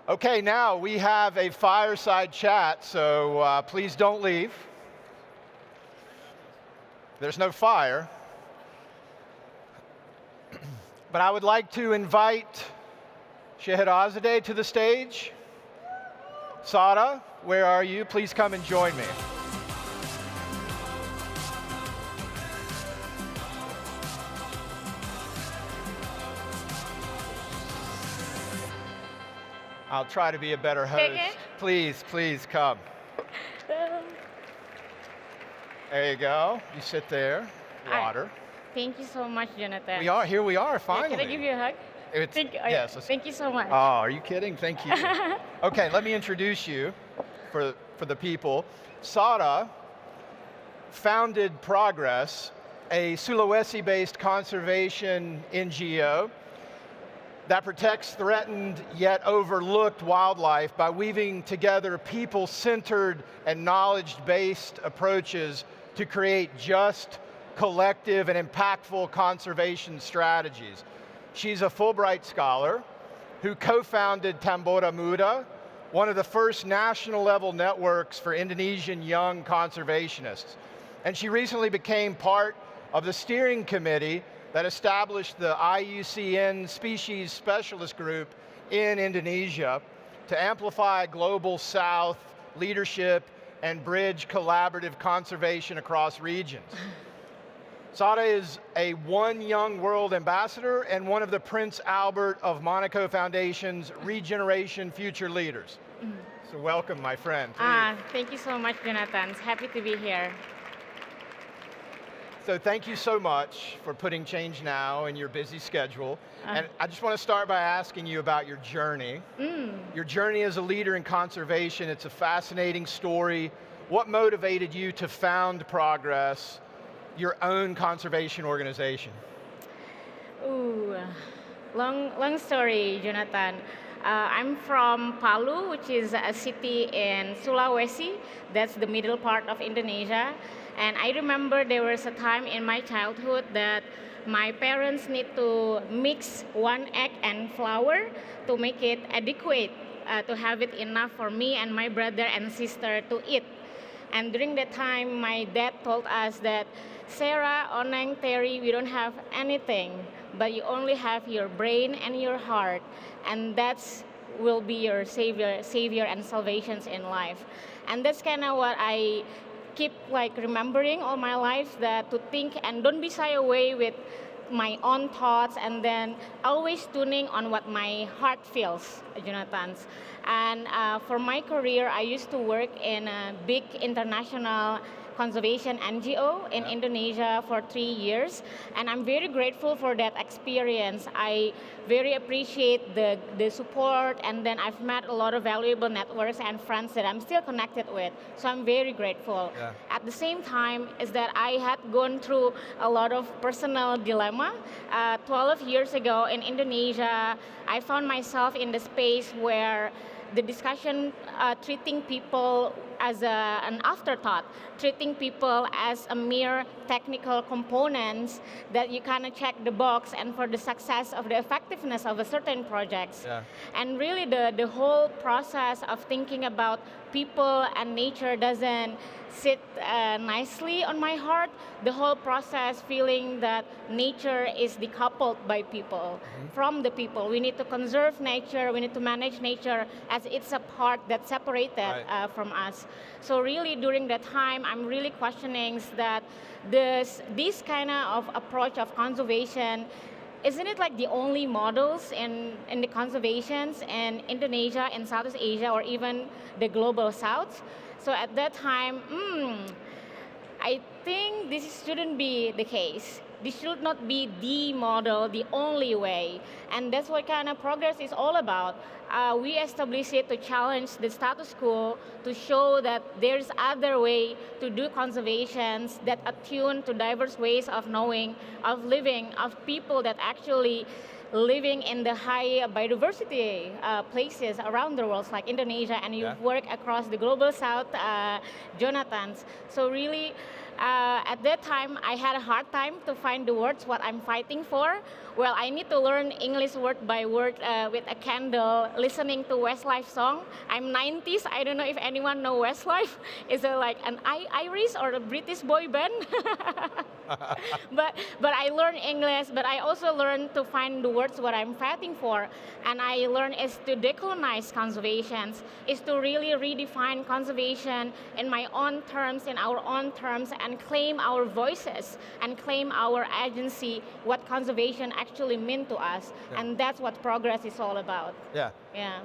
Okay, now we have a fireside chat, so please don't leave. There's no fire. But I would like to invite Shehrazadeh to the stage. Sada, where are you? Please come and join me. I'll try to be a better host. Okay. Please come. There you go. You sit there. Water. Thank you so much, Jonathan. Here we are, finally. Can I give you a hug? Yes. Thank you so much. Oh, are you kidding? Thank you. Okay, let me introduce you for the people. Sada founded Progress, a Sulawesi-based conservation NGO that protects threatened yet overlooked wildlife by weaving together people-centered and knowledge-based approaches to create just, collective, and impactful conservation strategies. She's a Fulbright scholar who co-founded Tambora Muda, one of the first national-level networks for Indonesian young conservationists. And she recently became part of the steering committee that established the IUCN Species Specialist Group in Indonesia to amplify Global South leadership and bridge collaborative conservation across regions. Sada is a One Young World Ambassador and one of the Prince Albert of Monaco Foundation's Regeneration Future Leaders. So welcome, my friend. Thank you so much, Jonathan. Happy to be here. So thank you so much for putting Change Now in your busy schedule. And I just want to start by asking you about your journey. Your journey as a leader in conservation, it's a fascinating story. What motivated you to found Progress, your own conservation organization? Long story, Jonathan. I'm from Palu, which is a city in Sulawesi. That's the middle part of Indonesia. And I remember there was a time in my childhood that my parents need to mix one egg and flour to make it adequate, to have it enough for me and my brother and sister to eat. And during that time, my dad told us that, Sarah, Oneng, Terry, we don't have anything, but you only have your brain and your heart, and that's will be your savior and salvations in life. And that's kind of what I keep remembering all my life, that to think and don't be shy away with my own thoughts, and then always tuning on what my heart feels, Jonathan. And for my career, I used to work in a big international conservation NGO in Indonesia for 3 years, and I'm very grateful for that experience. I very appreciate the support, and then I've met a lot of valuable networks and friends that I'm still connected with, so I'm very grateful. Yeah. At the same time is that I had gone through a lot of personal dilemma. 12 years ago in Indonesia, I found myself in the space where the discussion treating people as an afterthought, treating people as a mere technical components that you kind of check the box and for the success of the effectiveness of a certain projects. Yeah. And really the whole process of thinking about people and nature doesn't sit nicely on my heart. The whole process feeling that nature is decoupled by people, from the people. We need to conserve nature, we need to manage nature as it's a part that's separated from us. So really during that time, I'm really questioning that this kind of approach of conservation, isn't it like the only models in the conservations in Indonesia, in Southeast Asia, or even the global South? So at that time, I think this shouldn't be the case. This should not be the model, the only way. And that's what kind of Progress is all about. We established it to challenge the status quo, to show that there's other way to do conservations that attune to diverse ways of knowing, of living, of people that actually living in the high biodiversity places around the world, like Indonesia, and you work across the global South, Jonathan. So really, At that time, I had a hard time to find the words what I'm fighting for. Well, I need to learn English word by word with a candle, listening to Westlife song. I'm 90s. I don't know if anyone know Westlife. Is it like an Irish or a British boy band? but I learned English. But I also learned to find the words what I'm fighting for, and I learned is to decolonize conservation, is to really redefine conservation in my own terms, in our own terms, and claim our voices and claim our agency, what conservation actually meant to us. Yeah. And that's what progress is all about. Yeah. Yeah.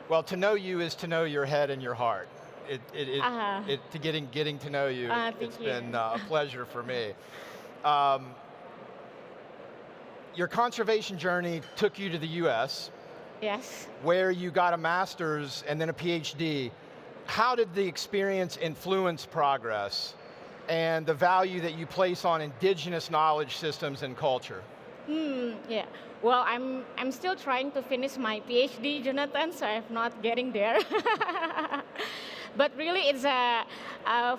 Well, to know you is to know your head and your heart. To getting to know you, it's been a pleasure for me. Your conservation journey took you to the US. Yes. Where you got a master's and then a PhD. How did the experience influence progress and the value that you place on indigenous knowledge systems and culture? Yeah. Well, I'm still trying to finish my PhD, Jonathan, so I'm not getting there. But really, it's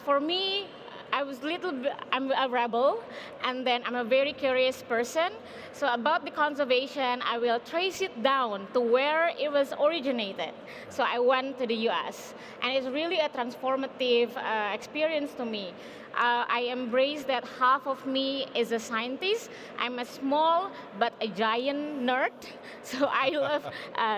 for me, I'm a rebel, and then I'm a very curious person. So about the conservation, I will trace it down to where it was originated. So I went to the US, and it's really a transformative experience to me. I embrace that half of me is a scientist. I'm a small but a giant nerd. So I love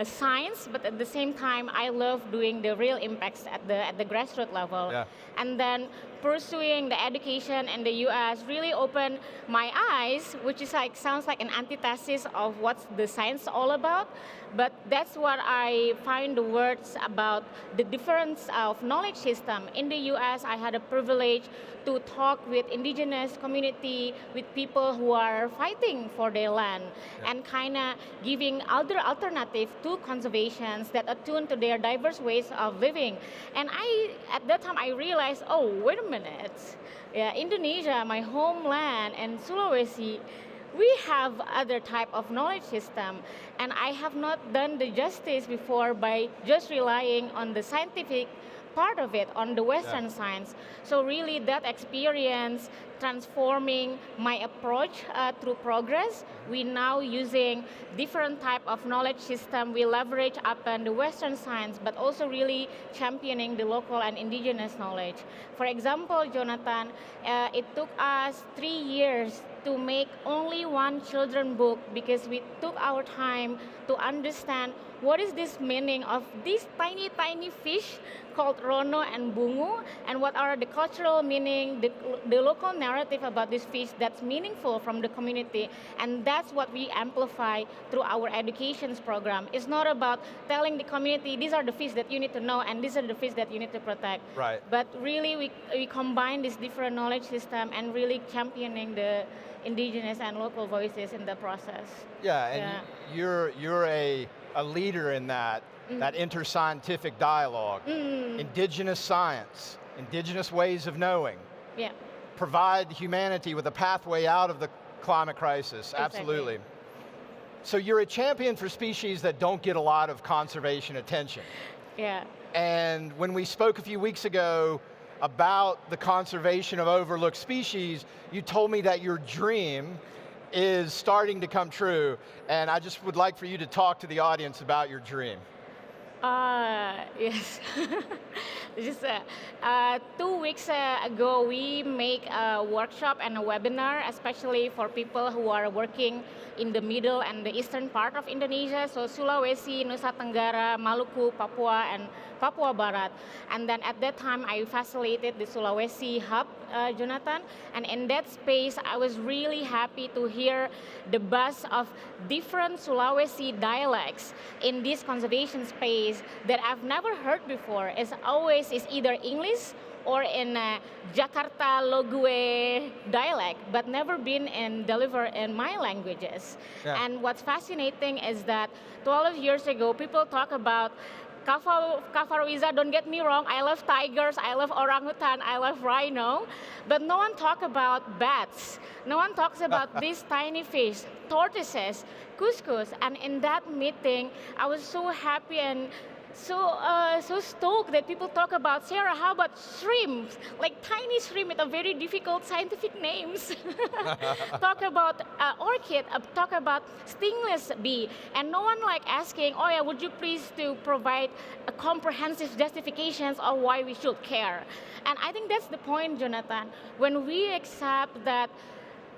science, but at the same time, I love doing the real impacts at the grassroots level. Yeah. And then pursuing the education in the US really opened my eyes, which is like sounds like an antithesis of what's the science all about. But that's what I find the words about the difference of knowledge system. In the US, I had a privilege to talk with indigenous community, with people who are fighting for their land, and kind of giving other alternative to conservations that attune to their diverse ways of living. And at that time, I realized, oh, wait a minute. Yeah, Indonesia, my homeland, and Sulawesi, we have other type of knowledge system, and I have not done the justice before by just relying on the scientific part of it, on the Western science. So really that experience transforming my approach through progress. We now using different type of knowledge system. We leverage upon the Western science, but also really championing the local and indigenous knowledge. For example, Jonathan, it took us 3 years to make only one children book because we took our time to understand what is this meaning of this tiny, tiny fish called Rono and Bungu, and what are the cultural meaning, the local narrative about this fish that's meaningful from the community. And that's what we amplify through our educations program. It's not about telling the community, these are the fish that you need to know, and these are the fish that you need to protect. Right. But really, we combine this different knowledge system and really championing the indigenous and local voices in the process. Yeah, and you're a leader in that interscientific dialogue. Indigenous science, indigenous ways of knowing. Yeah. Provide humanity with a pathway out of the climate crisis, absolutely. Exactly. So you're a champion for species that don't get a lot of conservation attention. Yeah. And when we spoke a few weeks ago about the conservation of overlooked species, you told me that your dream is starting to come true, and I just would like for you to talk to the audience about your dream. Yes. Just 2 weeks ago, we make a workshop and a webinar, especially for people who are working in the middle and the eastern part of Indonesia, so Sulawesi, Nusa Tenggara, Maluku, Papua, and Papua Barat. And then at that time, I facilitated the Sulawesi hub, Jonathan, and in that space, I was really happy to hear the buzz of different Sulawesi dialects in this conservation space that I've never heard before. It's either English or in Jakarta Logue dialect, but never been delivered in my languages. Yeah. And what's fascinating is that 12 years ago, people talk about Kafarwiza, don't get me wrong, I love tigers, I love orangutan, I love rhino, but no one talks about bats. No one talks about these tiny fish, tortoises, couscous, and in that meeting, I was so happy and so stoked that people talk about, Sarah, how about shrimps? Like tiny shrimp with a very difficult scientific names. Talk about orchid, talk about stingless bee, and no one like asking, oh yeah, would you please to provide a comprehensive justifications of why we should care? And I think that's the point, Jonathan. When we accept that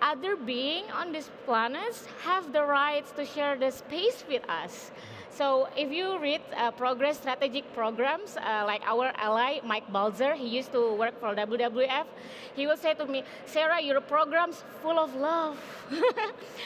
other beings on this planet have the rights to share the space with us. So if you read progress strategic programs, like our ally Mike Balzer, he used to work for WWF, he will say to me, Sarah, your program's full of love.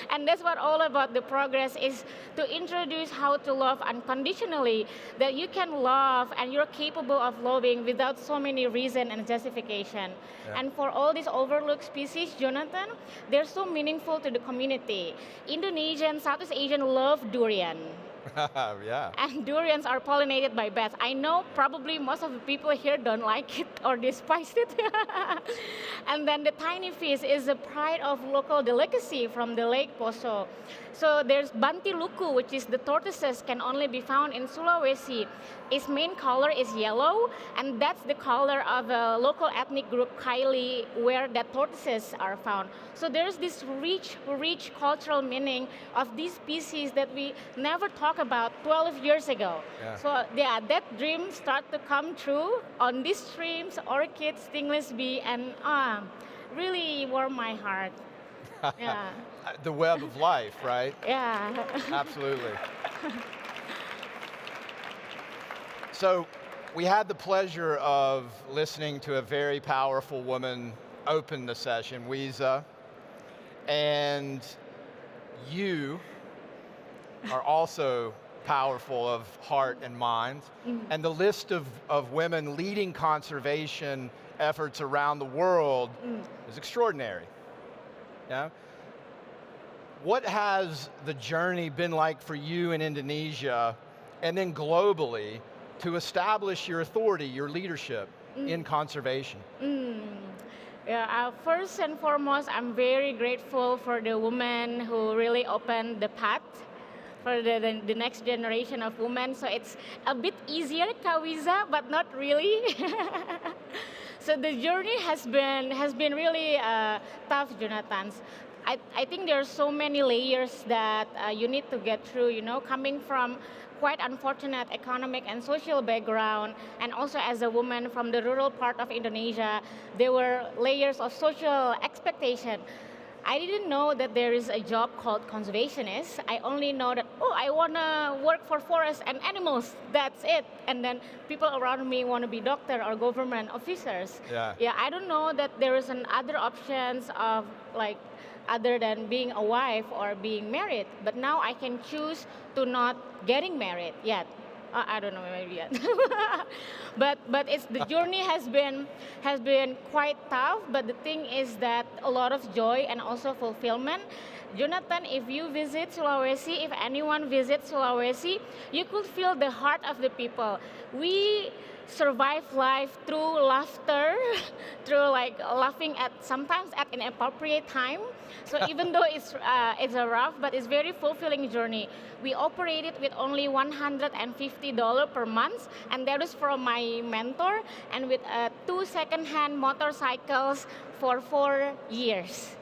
And that's what all about the progress is, to introduce how to love unconditionally, that you can love and you're capable of loving without so many reason and justification. Yeah. And for all these overlooked species, Jonathan, they're so meaningful to the community. Indonesian, Southeast Asian love durian. Yeah. And durians are pollinated by bats. I know probably most of the people here don't like it or despise it. And then the tiny fish is a pride of local delicacy from the Lake Poso. So there's bantiluku, which is the tortoises can only be found in Sulawesi. Its main color is yellow, and that's the color of a local ethnic group, Kaili, where the tortoises are found. So there's this rich cultural meaning of these species that we never talked about 12 years ago. Yeah. So yeah, that dream start to come true on these streams, orchids, stingless bee, and really warm my heart. Yeah. The web of life, right? Yeah. Absolutely. So we had the pleasure of listening to a very powerful woman open the session, Wiza, and you are also powerful of heart and mind. And the list of women leading conservation efforts around the world is extraordinary. Yeah? What has the journey been like for you in Indonesia and then globally to establish your authority, your leadership in conservation? Yeah, first and foremost, I'm very grateful for the women who really opened the path for the next generation of women. So it's a bit easier, Kawiza, but not really. So the journey has been really tough, Jonathan. I think there are so many layers that you need to get through, coming from quite unfortunate economic and social background, and also as a woman from the rural part of Indonesia, there were layers of social expectation. I didn't know that there is a job called conservationist. I only know that, I want to work for forests and animals. That's it. And then people around me want to be doctor or government officers. Yeah. I don't know that there is an other options of like other than being a wife or being married. But now I can choose to not getting married yet. I don't know, maybe yet. but the journey has been quite tough. But the thing is that a lot of joy and also fulfillment. Jonathan, if you visit Sulawesi, if anyone visits Sulawesi, you could feel the heart of the people. We survive life through laughter, through like laughing at sometimes at an appropriate time. So even though it's a rough, but it's very fulfilling journey. We operated with only $150 per month, and that is from my mentor, and with 2 second-hand motorcycles for 4 years.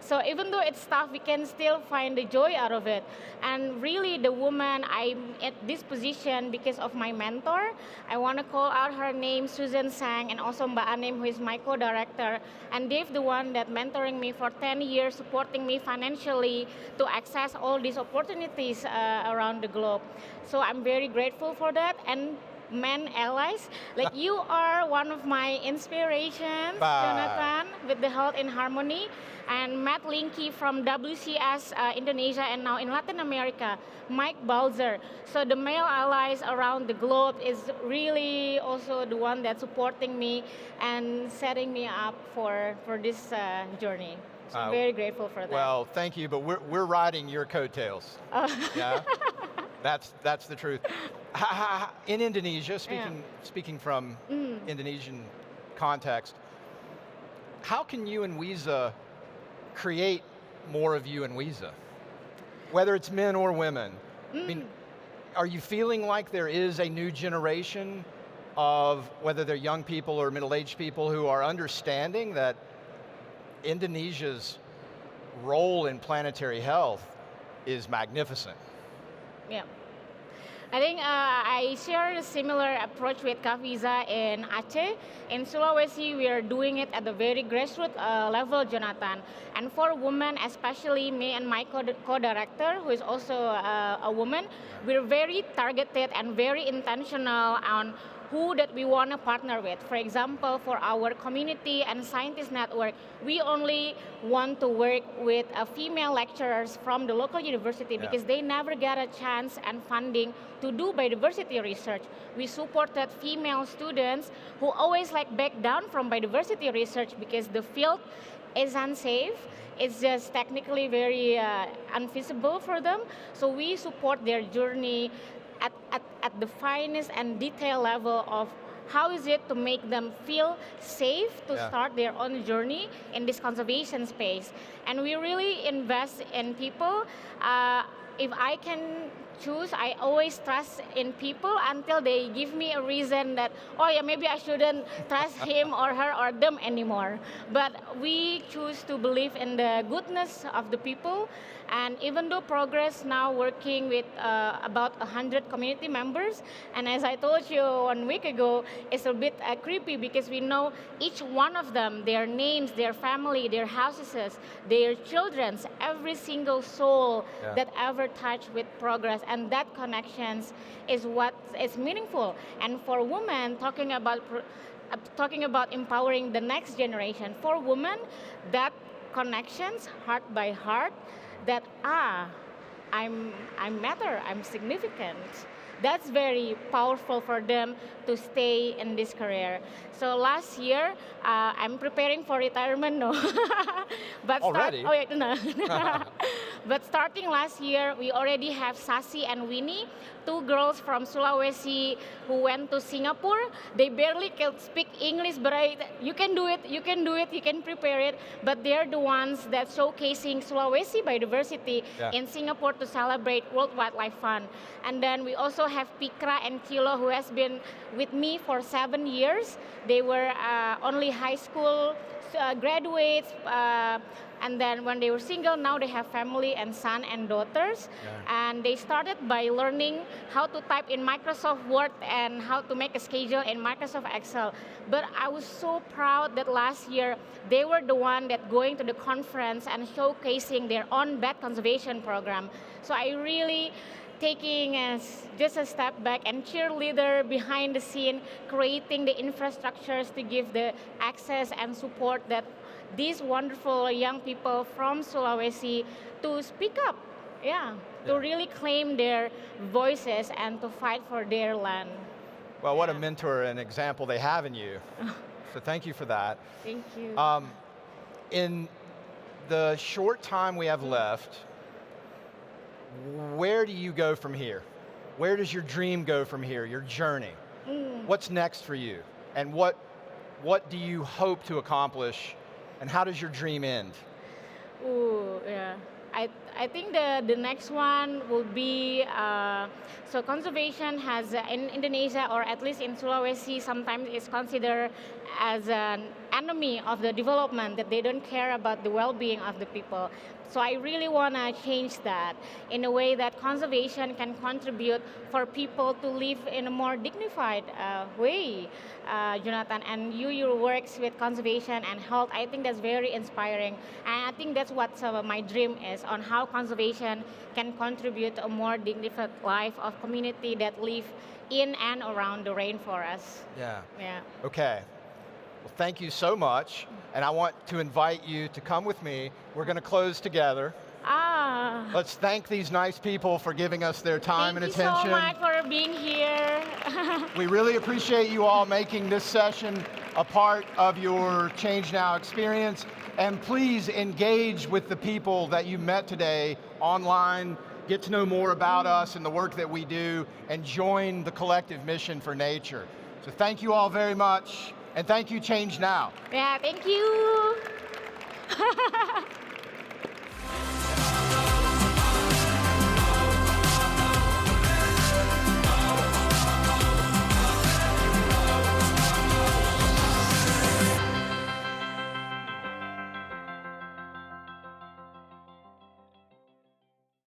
So even though it's tough, we can still find the joy out of it. And really, the woman, I'm at this position because of my mentor. I want to call out her name, Susan Sang, and also Mbak Anim, who is my co-director. And they've the one that mentoring me for 10 years, supporting me financially to access all these opportunities around the globe. So I'm very grateful for that. And men allies, like you are one of my inspirations, Jonathan, with the Health in Harmony. And Matt Linky from WCS Indonesia and now in Latin America, Mike Balzer. So the male allies around the globe is really also the one that's supporting me and setting me up for this journey. So I'm very grateful for that. Well, thank you, but we're riding your coattails. Yeah, that's the truth. In Indonesia, speaking from Indonesian context, how can you and Wiza create more of you and Wiza, whether it's men or women? I mean, are you feeling like there is a new generation of, whether they're young people or middle-aged people, who are understanding that Indonesia's role in planetary health is magnificent? Yeah. I think I share a similar approach with Kaviza in Aceh. In Sulawesi, we are doing it at the very grassroots level, Jonathan. And for women, especially me and my co-director, who is also a woman, we're very targeted and very intentional on who that we want to partner with. For example, for our community and scientist network, we only want to work with female lecturers from the local university because they never get a chance and funding to do biodiversity research. We supported female students who always like back down from biodiversity research because the field is unsafe. It's just technically very unfeasible for them. So we support their journey at the finest and detailed level of how is it to make them feel safe to start their own journey in this conservation space. And we really invest in people. If I can choose, I always trust in people until they give me a reason that, oh yeah, maybe I shouldn't trust him or her or them anymore. But we choose to believe in the goodness of the people. And even though Progress now working with about 100 community members, and as I told you 1 week ago, it's a bit creepy because we know each one of them, their names, their family, their houses, their children's, every single soul that ever touched with Progress, and that connections is what is meaningful. And for women, talking about empowering the next generation, for women, that connections, heart by heart, that I matter, I'm significant. That's very powerful for them to stay in this career. So last year, I'm preparing for retirement, no. But already? No. But starting last year, we already have Sasi and Winnie, 2 girls from Sulawesi who went to Singapore. They barely can speak English, but you can do it, you can prepare it. But they're the ones that showcasing Sulawesi biodiversity in Singapore to celebrate World Wildlife Fund. And then we also have Pikra and Kilo, who has been with me for 7 years. They were only high school graduates, and then when they were single, now they have family and son and daughters. And they started by learning how to type in Microsoft Word and how to make a schedule in Microsoft Excel. But I was so proud that last year they were the one that going to the conference and showcasing their own bat conservation program. So I really taking just a step back and cheerleader behind the scene, creating the infrastructures to give the access and support that these wonderful young people from Sulawesi to speak up, to really claim their voices and to fight for their land. Well, what a mentor and example they have in you. So thank you for that. Thank you. In the short time we have left, where do you go from here? Where does your dream go from here, your journey? What's next for you? And what do you hope to accomplish? And how does your dream end? I think the next one will be, so conservation has, in Indonesia, or at least in Sulawesi, sometimes is considered as an enemy of the development, that they don't care about the well-being of the people. So I really want to change that in a way that conservation can contribute for people to live in a more dignified way, Jonathan. And your works with conservation and health, I think that's very inspiring. And I think that's what my dream is, on how conservation can contribute to a more dignified life of community that live in and around the rainforest. Yeah. Yeah. Okay. Well, thank you so much, and I want to invite you to come with me. We're going to close together. Let's thank these nice people for giving us their time and attention. Thank you so much for being here. We really appreciate you all making this session a part of your Change Now experience, and please engage with the people that you met today online, get to know more about us and the work that we do, and join the collective mission for nature. So thank you all very much. And thank you, Change Now. Yeah, thank you.